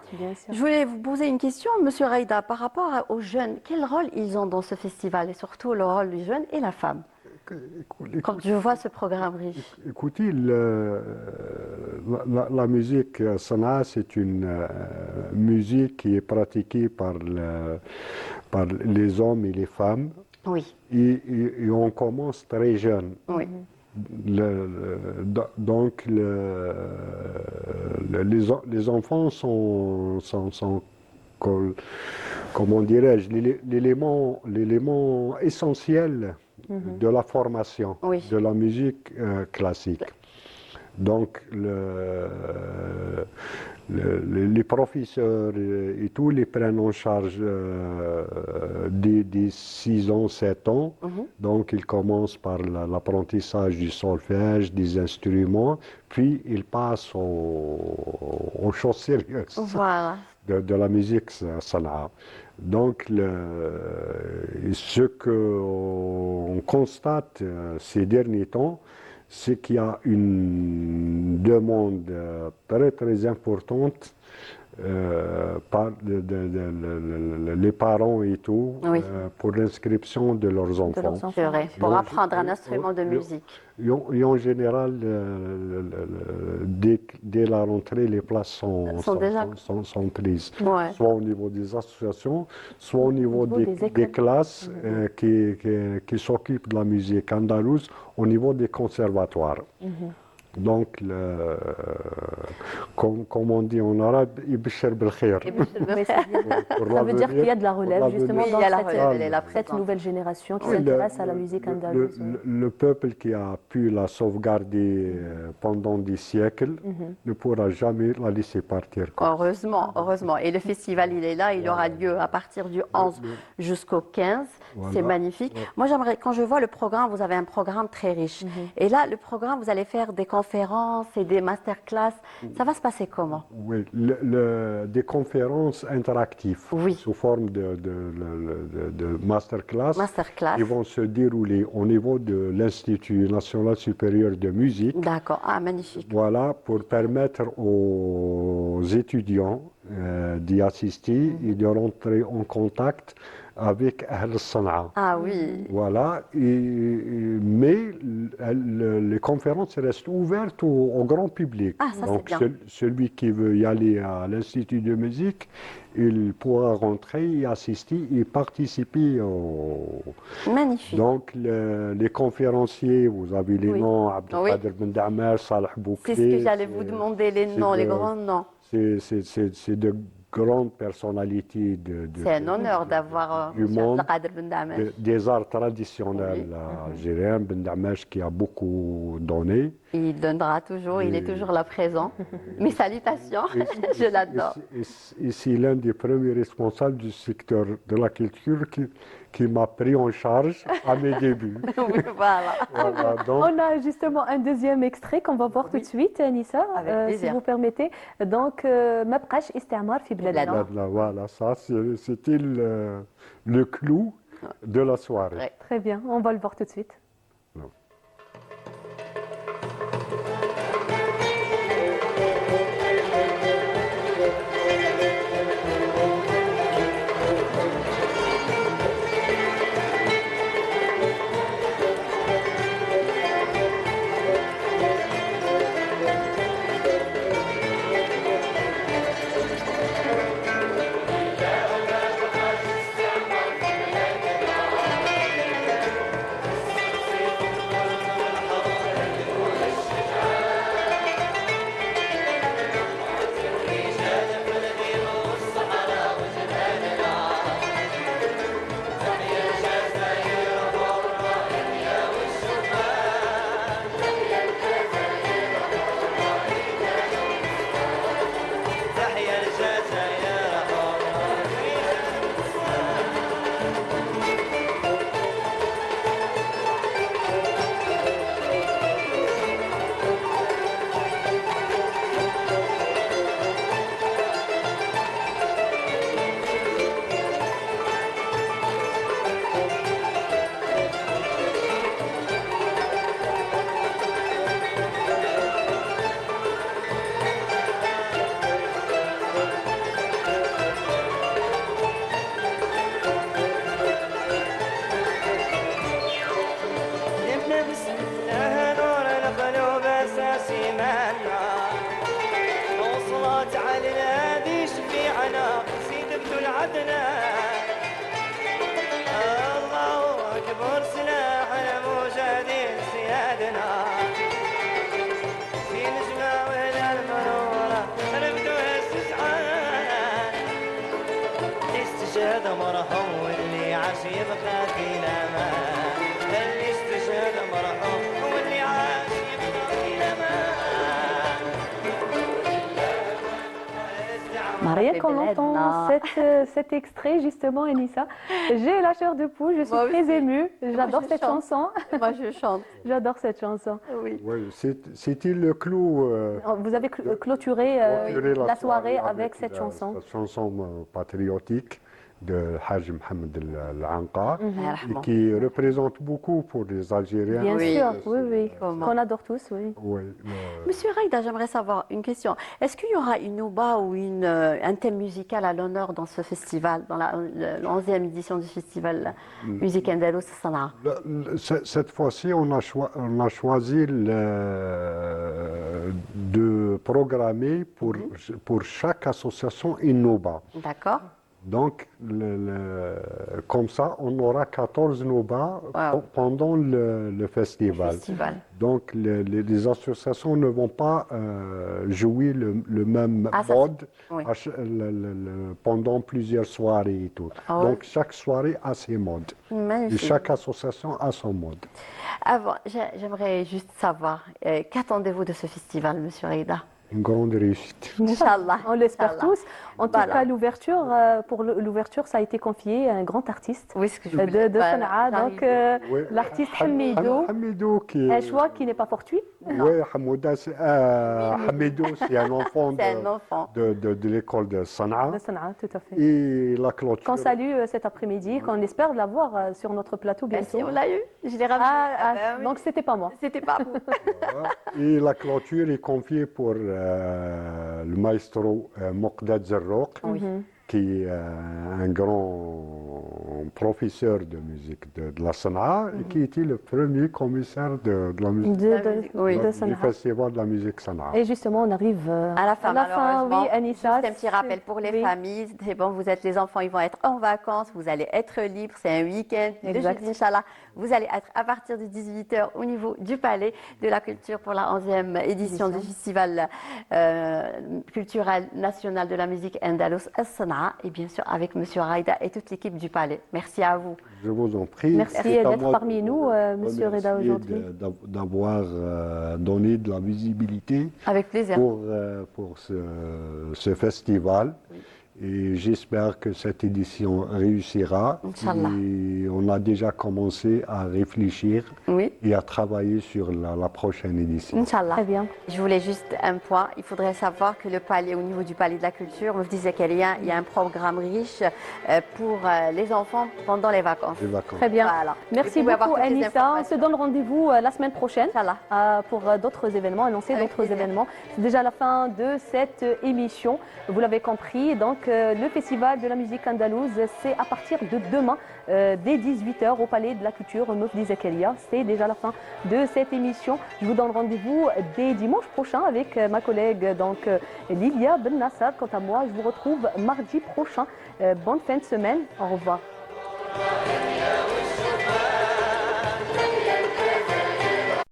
Je voulais vous poser une question, Monsieur Reda, par rapport aux jeunes. Quel rôle ils ont dans ce festival et surtout le rôle du jeune et la femme? Quand je vois ce programme riche. Écoutez, la musique Sanaa, c'est une musique qui est pratiquée par les hommes et les femmes. Oui. Et on commence très jeune. Oui. Donc, les enfants sont comment dirais-je, l'élément essentiel de la formation de la musique classique. Donc, les professeurs et tous les prennent en charge des 6 ans, 7 ans. Donc, ils commencent par l'apprentissage du solfège, des instruments, puis ils passent aux choses sérieuses de la musique Sanaa. Donc, ce qu'on constate ces derniers temps, c'est qu'il y a une demande très très importante par les parents et tout pour l'inscription de leurs enfants. C'est vrai, pour apprendre un instrument de musique. Et en général, dès la rentrée, les places sont prises, soit au niveau des associations, soit au niveau des classes qui s'occupent de la musique andalouse, au niveau des conservatoires. Donc, comme on dit en arabe, Ibshir Belkhir. Ça veut dire qu'il y a de la relève, justement, dans cette nouvelle génération qui s'intéresse à la musique andalouse. Le peuple qui a pu la sauvegarder pendant des siècles ne pourra jamais la laisser partir. Heureusement, heureusement. Et le festival, il est là, il aura lieu à partir du 11 jusqu'au 15. C'est magnifique. Moi, j'aimerais, quand je vois le programme, vous avez un programme très riche. Et là, le programme, vous allez faire des conférences et des masterclass. Ça va se passer comment? Oui, des conférences interactives sous forme de masterclass. Ils vont se dérouler au niveau de l'Institut national supérieur de musique. D'accord, magnifique. Voilà, pour permettre aux étudiants d'y assister et de rentrer en contact avec Ahl Sanaa. Ah oui. Voilà, mais les conférences restent ouvertes au grand public. Ah, ça, donc c'est bien. Celui qui veut y aller à l'Institut de musique, il pourra rentrer y assister et participer Magnifique. Donc les conférenciers, vous avez les noms, Abdelkader Ben Damer, Salah Boukli. C'est ce que j'allais vous demander, les noms, les grands noms. C'est de grandes personnalités c'est un honneur d'avoir du monde, Ben Damer. Des arts traditionnels algériens, Ben Damer qui a beaucoup donné. Il donnera toujours, il est toujours là présent. Mes salutations, je l'adore. Et c'est l'un des premiers responsables du secteur de la culture qui m'a pris en charge à mes débuts. Oui, voilà. Donc, on a justement un deuxième extrait qu'on va voir tout de suite, Nissa, si vous permettez. Donc, Mabqash Istamar fi Bladna. Voilà, ça c'était le clou de la soirée. Très bien, on va le voir tout de suite. تعالنا ذي شفيعنا سيدة العدنا الله أكبر سلاح المجاهدين سيادنا في نجمة وهنا المنورة نبدو استسعاد استشهاد مرحوم واللي عاش يبقى في الأمان اللي استشهد مرحوم واللي عاش يبقى في الأمان. Rien qu'en entend cet extrait, justement, Enissa, j'ai la chair de poule, je suis très émue. J'adore cette chanson. Moi, je chante. J'adore cette chanson. Oui. C'était le clou. Vous avez clôturé la soirée avec cette chanson. Cette chanson patriotique de Haj Mohamed Al-Anqa, qui représente beaucoup pour les Algériens. Bien sûr, oui. Qu'on adore tous, oui. Monsieur Raïda, j'aimerais savoir une question. Est-ce qu'il y aura une nouba ou un thème musical à l'honneur dans ce festival, dans la 11e édition du festival Musique Andalouse Sanaa? Cette fois-ci, on a choisi de programmer pour chaque association une nouba. D'accord. Donc, comme ça, on aura 14 noubas pendant le festival. Donc, les associations ne vont pas jouer le même mode pendant plusieurs soirées et tout. Donc, chaque soirée a ses modes. Et chaque association a son mode. Avant, j'aimerais juste savoir, qu'attendez-vous de ce festival, Monsieur Raïda? Une grande réussite. Inch'Allah. On l'espère tous. En tout cas, l'ouverture, pour l'ouverture, ça a été confié à un grand artiste de Sanaa, donc l'artiste Hamidou. Hamidou qui un choix qui n'est pas fortuit. Oui, Hamidou, c'est un enfant de l'école de Sanaa. De Sanaa, tout à fait. Et la clôture. Qu'on salue cet après-midi, qu'on espère l'avoir sur notre plateau bientôt. On l'a eu, je l'ai ramené. Donc c'était pas moi. C'était pas vous. Et la clôture est confiée pour le maestro Moqdad Zarrouk, qui est un grand professeur de musique de la Sanaa et qui était le premier commissaire de la musique du festival de la musique Sanaa. Et justement, on arrive à la fin. Oui, Anissa. Juste un petit rappel pour les familles. C'est bon, vous êtes les enfants, ils vont être en vacances, vous allez être libres, c'est un week-end. Le jeudi, Inch'Allah, vous allez être à partir de 18h au niveau du Palais de la Culture pour la 11e édition du Festival culturel national de la musique Andalouse Sanaa. Et bien sûr, avec Monsieur Raïda et toute l'équipe du Palais. Merci à vous. Je vous en prie. Merci d'être parmi nous, Monsieur Raïda, aujourd'hui. D'avoir donné de la visibilité avec plaisir pour ce festival. Et j'espère que cette édition réussira. Inch'Allah. Et on a déjà commencé à réfléchir et à travailler sur la prochaine édition. Inch'Allah. Très bien. Je voulais juste un point. Il faudrait savoir que le palais, au niveau du Palais de la Culture, on disait qu'il y a un programme riche pour les enfants pendant les vacances. Très bien. Voilà. Merci beaucoup, Anissa. On se donne rendez-vous la semaine prochaine pour d'autres événements, annoncer d'autres événements. C'est déjà la fin de cette émission. Vous l'avez compris. Donc, le Festival de la musique andalouse, c'est à partir de demain, dès 18h, au Palais de la Culture, Mufti Zakaria. C'est déjà la fin de cette émission. Je vous donne rendez-vous dès dimanche prochain avec ma collègue Lilia Ben Nassar. Quant à moi, je vous retrouve mardi prochain. Bonne fin de semaine. Au revoir.